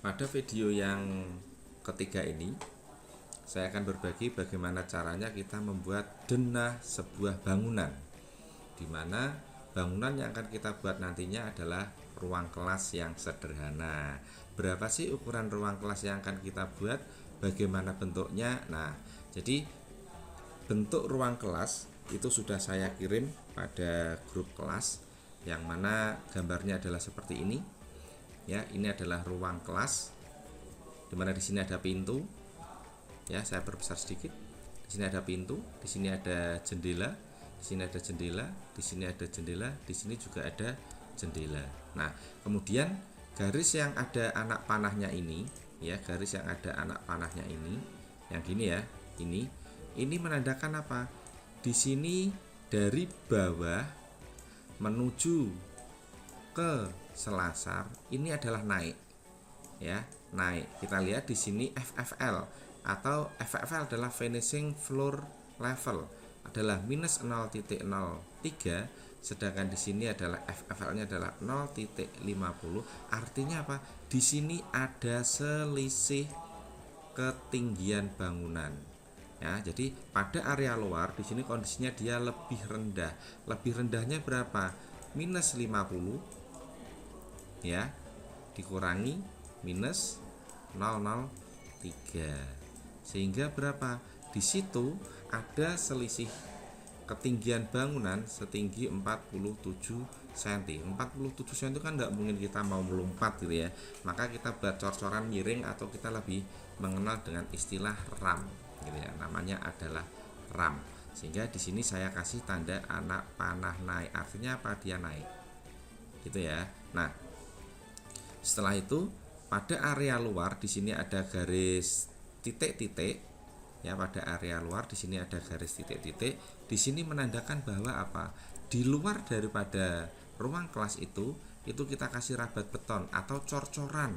Pada video yang ketiga ini, saya akan berbagi bagaimana caranya kita membuat denah sebuah bangunan, di mana bangunan yang akan kita buat nantinya adalah ruang kelas yang sederhana. Berapa sih ukuran ruang kelas yang akan kita buat? Bagaimana bentuknya? Nah, jadi bentuk ruang kelas itu sudah saya kirim pada grup kelas, yang mana gambarnya adalah seperti ini. Ya, ini adalah ruang kelas, dimana di sini ada pintu. Ya, saya perbesar sedikit. Di sini ada pintu, di sini ada jendela, di sini ada jendela, di sini ada jendela, di sini juga ada jendela. Nah, kemudian garis yang ada anak panahnya ini, ya, garis yang ada anak panahnya ini, yang gini ya, ini menandakan apa? Di sini dari bawah menuju ke selasar ini adalah naik, ya, naik. Kita lihat di sini FFL atau FFL adalah finishing floor level adalah minus 0,03, sedangkan di sini adalah FFL-nya adalah 0,50. Artinya apa? Di sini ada selisih ketinggian bangunan. Ya, jadi pada area luar di sini kondisinya dia lebih rendah. Lebih rendahnya berapa? Minus 50, ya, dikurangi minus 0,03, sehingga berapa? Di situ ada selisih ketinggian bangunan setinggi 47 cm. 47 cm itu kan nggak mungkin kita mau melompat gitu ya, maka kita buat cor-coran miring atau kita lebih mengenal dengan istilah ram gitu ya, namanya adalah ram. Sehingga di sini saya kasih tanda anak panah naik, artinya apa? Dia naik gitu ya. Nah, setelah itu pada area luar di sini ada garis titik-titik, ya, pada area luar di sini ada garis titik-titik. Di sini menandakan bahwa apa? Di luar daripada ruang kelas itu kita kasih rabat beton atau cor-coran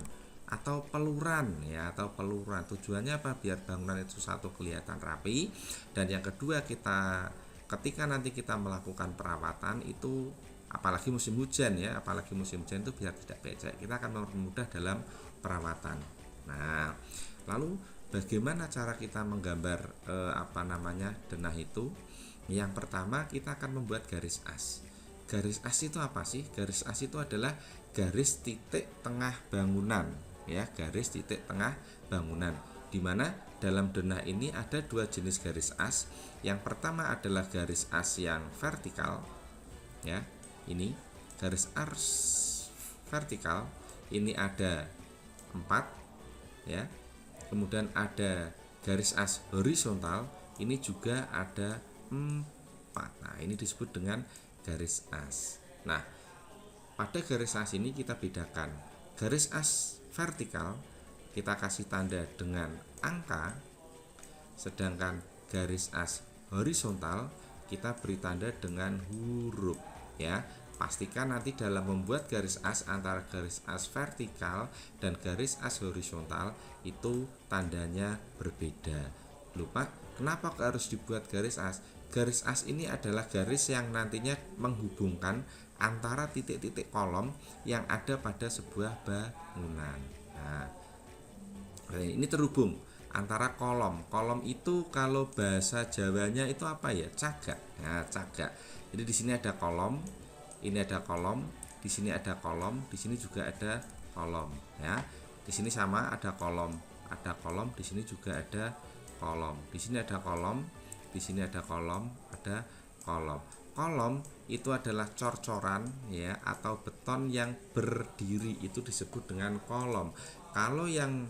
atau peluran, ya, atau peluran. Tujuannya apa? Biar bangunan itu satu kelihatan rapi, dan yang kedua ketika nanti kita melakukan perawatan itu, apalagi musim hujan ya, apalagi musim hujan itu biar tidak becek, kita akan mempermudah dalam perawatan. Nah, lalu bagaimana cara kita menggambar denah itu? Yang pertama kita akan membuat garis as. Garis as itu apa sih? Garis as itu adalah garis titik tengah bangunan, ya, garis titik tengah bangunan, dimana dalam denah ini ada dua jenis garis as. Yang pertama adalah garis as yang vertikal, ya, ini garis as vertikal ini ada 4, ya. Kemudian ada garis as horizontal, ini juga ada 4. Nah, ini disebut dengan garis as. Nah, pada garis as ini kita bedakan. Garis as vertikal kita kasih tanda dengan angka, sedangkan garis as horizontal kita beri tanda dengan huruf, ya. Pastikan nanti dalam membuat garis as antara garis as vertikal dan garis as horizontal itu tandanya berbeda. Lupa, kenapa harus dibuat garis as? Garis as ini adalah garis yang nantinya menghubungkan antara titik-titik kolom yang ada pada sebuah bangunan. Nah, ini terhubung antara kolom. Kolom itu kalau bahasa Jawanya itu apa ya? Cagak. Nah, cagak. Jadi di sini ada kolom, ini ada kolom, di sini ada kolom, di sini juga ada kolom, ya. Di sini sama ada kolom, di sini juga ada kolom, di sini ada kolom, di sini ada kolom, ada kolom. Kolom itu adalah cor-coran, ya, atau beton yang berdiri, itu disebut dengan kolom. Kalau yang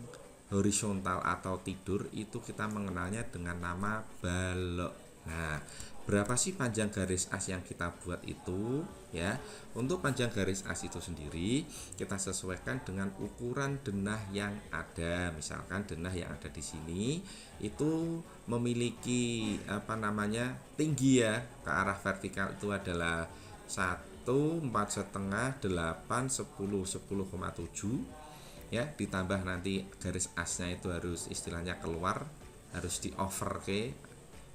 horizontal atau tidur itu kita mengenalnya dengan nama balok. Nah, berapa sih panjang garis as yang kita buat itu, ya? Untuk panjang garis as itu sendiri kita sesuaikan dengan ukuran denah yang ada. Misalkan denah yang ada di sini itu memiliki tinggi, ya, ke arah vertikal itu adalah 1, 4,5, 8, 10, 10,7, ya, ditambah nanti garis asnya itu harus istilahnya keluar, harus di overke,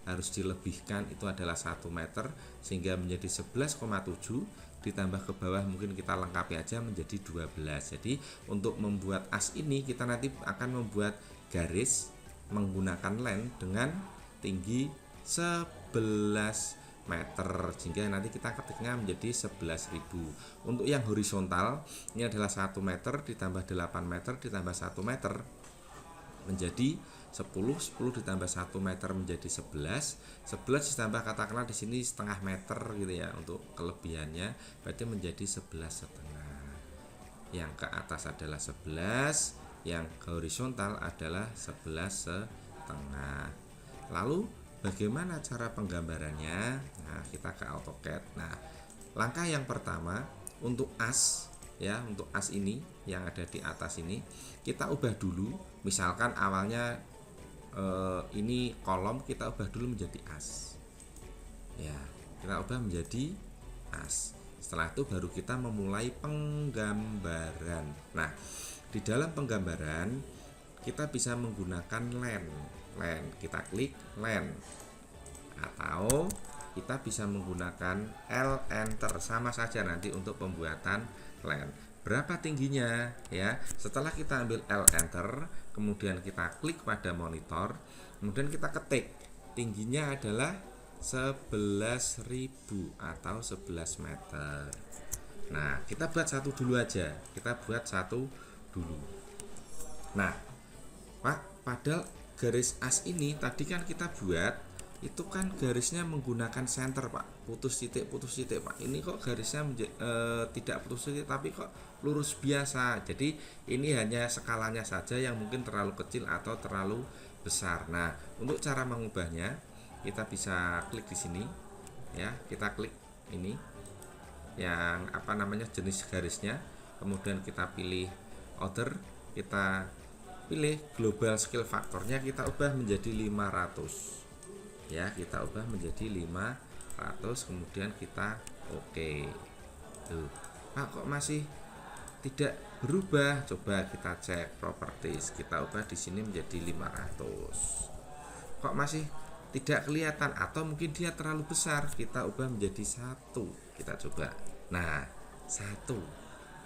harus dilebihkan, itu adalah 1 meter, sehingga menjadi 11,7, ditambah ke bawah mungkin kita lengkapi aja menjadi 12. Jadi untuk membuat as ini kita nanti akan membuat garis menggunakan len dengan tinggi 11 meter, sehingga nanti kita ketiknya menjadi 11.000. Untuk yang horizontal ini adalah 1 meter ditambah 8 meter ditambah 1 meter menjadi 10, 10 ditambah 1 meter menjadi 11, 11 ditambah katakanlah di sini setengah meter gitu ya untuk kelebihannya, berarti menjadi 11,5. Yang ke atas adalah 11, yang ke horizontal adalah 11,5. Lalu bagaimana cara penggambarannya? Nah, kita ke AutoCAD. Nah, langkah yang pertama untuk as ya, untuk as ini yang ada di atas ini kita ubah dulu. Misalkan awalnya ini kolom, kita ubah dulu menjadi as. Ya, kita ubah menjadi as. Setelah itu baru kita memulai penggambaran. Nah, di dalam penggambaran kita bisa menggunakan len. Kita klik len, atau kita bisa menggunakan L enter, sama saja nanti untuk pembuatan len. Berapa tingginya ya? Setelah kita ambil L enter, kemudian kita klik pada monitor, kemudian kita ketik tingginya adalah 11.000 atau 11 meter. Nah, kita buat satu dulu aja. Kita buat satu dulu. Nah, Pak, padahal garis as ini tadi kan kita buat itu kan garisnya menggunakan center, Pak, putus titik Pak. Ini kok garisnya tidak putus titik tapi kok lurus biasa. Jadi ini hanya skalanya saja yang mungkin terlalu kecil atau terlalu besar. Nah, untuk cara mengubahnya kita bisa klik di sini ya, kita klik ini yang jenis garisnya, kemudian kita pilih order, kita pilih global scale faktornya, kita ubah menjadi 500 ya, kita ubah menjadi 500, kemudian kita oke. Tuh, Pak, kok masih tidak berubah? Coba kita cek properties, kita ubah di sini menjadi 500. Kok masih tidak kelihatan atau mungkin dia terlalu besar? Kita ubah menjadi 1. Kita coba. Nah, 1.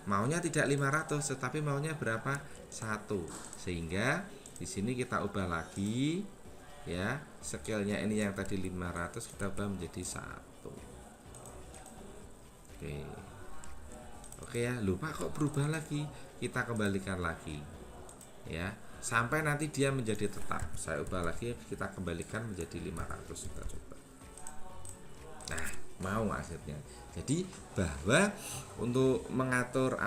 Maunya tidak 500 tetapi maunya berapa? 1. Sehingga di sini kita ubah lagi ya, scale-nya ini yang tadi 500 kita ubah menjadi 1. Oke ya, lupa kok berubah lagi. Kita kembalikan lagi ya, sampai nanti dia menjadi tetap. Saya ubah lagi, kita kembalikan menjadi 500. Kita coba. Nah, mau hasilnya. Jadi bahwa untuk mengatur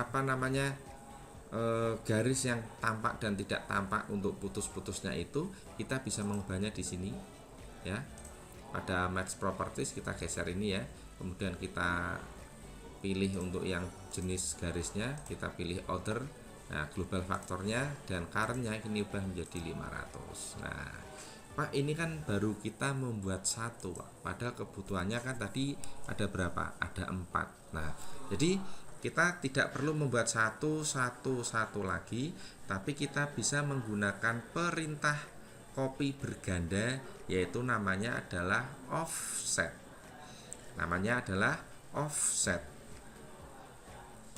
garis yang tampak dan tidak tampak untuk putus-putusnya itu kita bisa mengubahnya di sini ya. Pada match properties kita geser ini ya, kemudian kita pilih untuk yang jenis garisnya, kita pilih order. Nah, global faktornya dan currentnya ini ubah menjadi 500. Nah, Pak, ini kan baru kita membuat 1, Pak. Padahal kebutuhannya kan tadi ada berapa? Ada 4. Nah, jadi kita tidak perlu membuat 1 lagi, tapi kita bisa menggunakan perintah copy berganda, yaitu namanya adalah offset.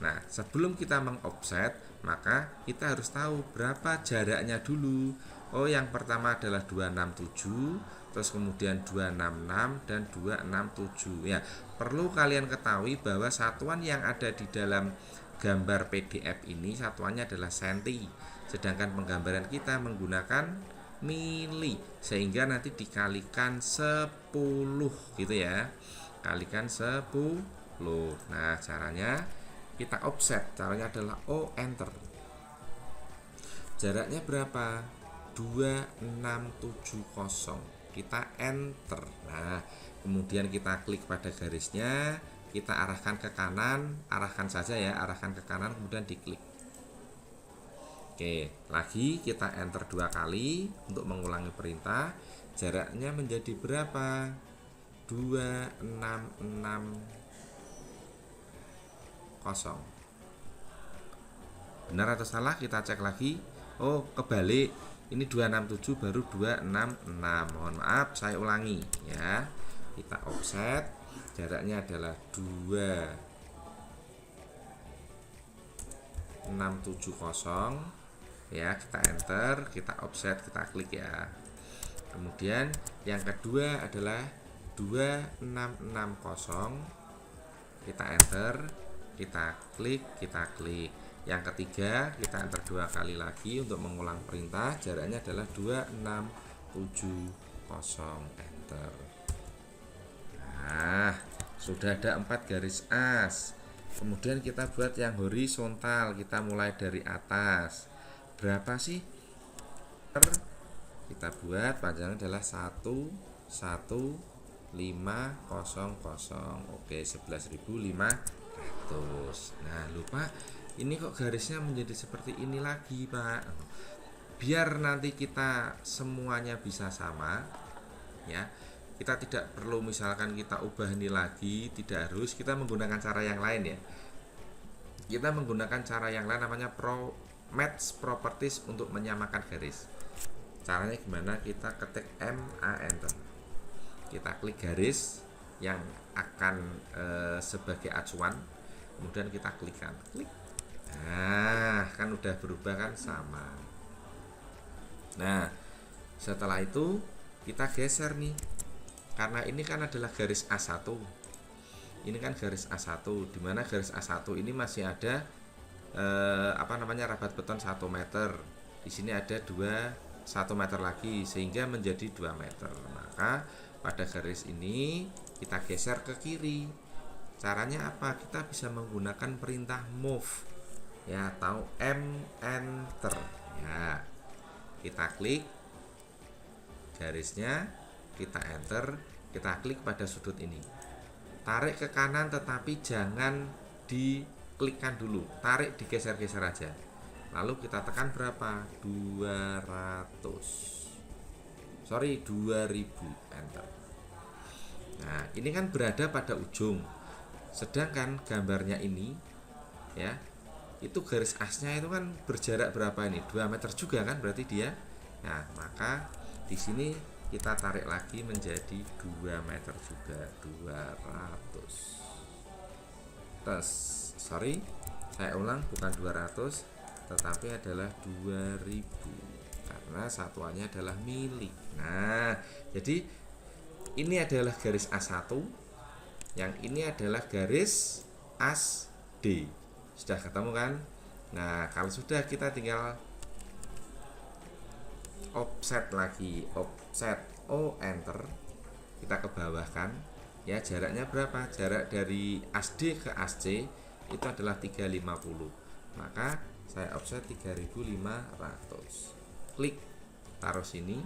Nah, sebelum kita mengoffset, maka kita harus tahu berapa jaraknya dulu. Oh, yang pertama adalah 267, terus kemudian 266 dan 267. Ya, perlu kalian ketahui bahwa satuan yang ada di dalam gambar PDF ini satuannya adalah senti, sedangkan penggambaran kita menggunakan mili, sehingga nanti dikalikan 10 gitu ya. Kalikan 10. Nah, caranya kita offset, caranya adalah O enter. Jaraknya berapa? 2670. Kita enter. Nah, kemudian kita klik pada garisnya, kita arahkan ke kanan, arahkan saja ya, arahkan ke kanan, kemudian diklik. Oke, lagi kita enter 2 kali untuk mengulangi perintah. Jaraknya menjadi berapa? 2660. Benar atau salah? Kita cek lagi. Oh, kebalik. Ini 267 baru 266. Mohon maaf, saya ulangi ya. Kita offset. Jaraknya adalah 2 2670 ya, kita enter, kita offset, kita klik ya. Kemudian yang kedua adalah 2660, kita enter, kita klik. Yang ketiga kita enter 2 kali lagi untuk mengulang perintah, jaraknya adalah 2670, enter. Nah, sudah ada 4 garis as. Kemudian kita buat yang horizontal, kita mulai dari atas. Berapa sih? Kita buat panjangnya adalah 11500. Oke, 11.500. Nah, lupa ini kok garisnya menjadi seperti ini lagi, Pak. Biar nanti kita semuanya bisa sama ya. Kita tidak perlu misalkan kita ubah ini lagi, tidak harus, kita menggunakan cara yang lain ya. Kita menggunakan cara yang lain, namanya match properties untuk menyamakan garis. Caranya gimana? Kita ketik MA, enter. Kita klik garis yang akan sebagai acuan, kemudian kita klik. Nah, kan udah berubah kan, sama. Nah, setelah itu kita geser nih. Karena ini kan adalah garis A1. Ini kan garis A1, dimana garis A1 ini masih ada rabat beton 1 meter. Di sini ada 1 meter lagi, sehingga menjadi 2 meter. Maka pada garis ini kita geser ke kiri. Caranya apa? Kita bisa menggunakan perintah move ya, atau enter ya. Kita klik garisnya, kita enter, kita klik pada sudut ini, tarik ke kanan, tetapi jangan diklikkan dulu, tarik, digeser-geser aja. Lalu kita tekan berapa? 2000, enter. Nah, ini kan berada pada ujung, sedangkan gambarnya ini ya, itu garis asnya itu kan berjarak berapa ini? 2 meter juga kan berarti dia. Nah, maka di sini kita tarik lagi menjadi 2 meter juga, 200. Saya ulang, bukan 200 tetapi adalah 2000, karena satuannya adalah mili. Nah, jadi ini adalah garis A1, yang ini adalah garis as D. Sudah ketemu kan? Nah, kalau sudah, kita tinggal offset lagi, enter, kita ke bawah kan ya. Jaraknya berapa? Jarak dari as D ke as C itu adalah 350, maka saya offset 3500. Klik, taruh sini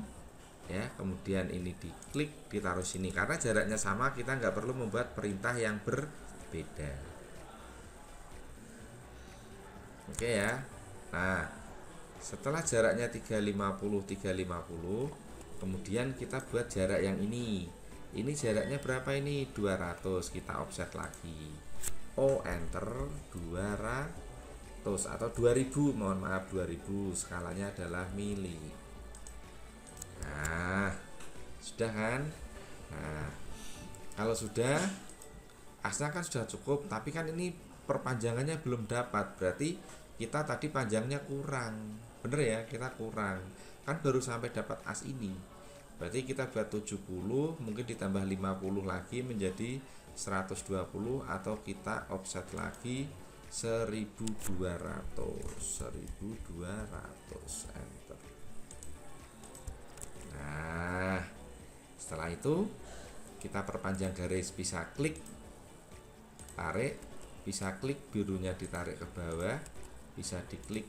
ya, kemudian ini diklik, ditaruh sini. Karena jaraknya sama, kita nggak perlu membuat perintah yang berbeda. Oke ya. Nah, setelah jaraknya 350, kemudian kita buat jarak yang ini. Ini jaraknya berapa ini? 200. Kita offset lagi. Enter 200 atau 2000, mohon maaf, 2000. Skalanya adalah mili. Nah, sudah kan? Nah, kalau sudah, asnya kan sudah cukup, tapi kan ini perpanjangannya belum dapat. Berarti kita tadi panjangnya kurang. Bener ya, kita kurang. Kan baru sampai dapat as ini. Berarti kita buat 70, mungkin ditambah 50 lagi menjadi 120, atau kita offset lagi 1200, enter. Nah, setelah itu kita perpanjang garis, bisa klik, tarik, bisa klik, birunya ditarik ke bawah, bisa diklik,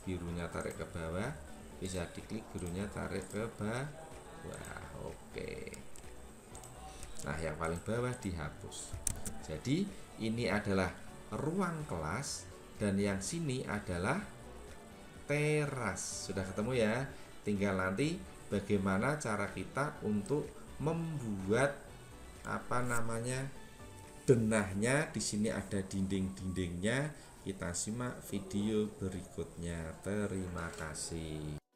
birunya tarik ke bawah, bisa diklik, birunya tarik ke bawah. Oke. Nah, yang paling bawah dihapus. Jadi ini adalah ruang kelas, dan yang sini adalah teras. Sudah ketemu ya. Tinggal nanti bagaimana cara kita untuk membuat denahnya. Di sini ada dinding-dindingnya. Kita simak video berikutnya. Terima kasih.